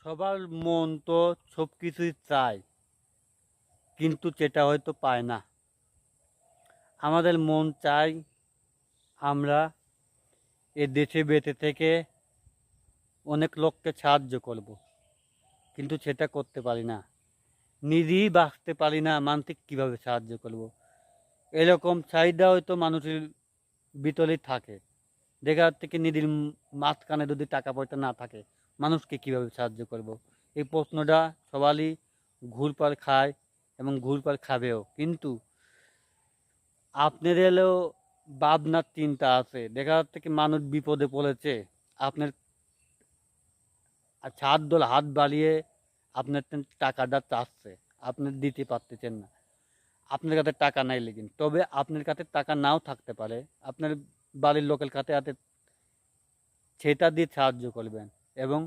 সবার মন তো সব কিছুই চায়, কিন্তু সেটা হয়তো পায় না। আমাদের মন চাই আমরা এ দেশে বেঁচে থেকে অনেক লোককে সাহায্য করব, কিন্তু সেটা করতে পারি না। নিজেই বাঁচতে পারি না, মানুষকে কীভাবে সাহায্য করব? এরকম চাহিদা হয়তো মানুষের ভিতরেই থাকে। দেখা যাচ্ছে কি নিজের মাঝখানে যদি টাকা পয়সা না থাকে, মানুষকে কিভাবে সাহায্য করব? এই প্রশ্নটা সবারই ঘুরপাক খায় এবং ঘুরপাক খাবেও। কিন্তু আপনার এলেও ভাবনার চিন্তা আছে। দেখা যাচ্ছে কি মানুষ বিপদে পড়েছে, আপনার হাত ধরে হাত বাড়িয়ে আপনার টাকাটা চাচ্ছে, আপনি দিতে পারতেছেন না। আপনার কাছে টাকা নাই লেগিন, তবে আপনার কাছে টাকা নাও থাকতে পারে, আপনার বাড়ির লোকের কাছে সেটা দিয়ে সাহায্য করবেন এবং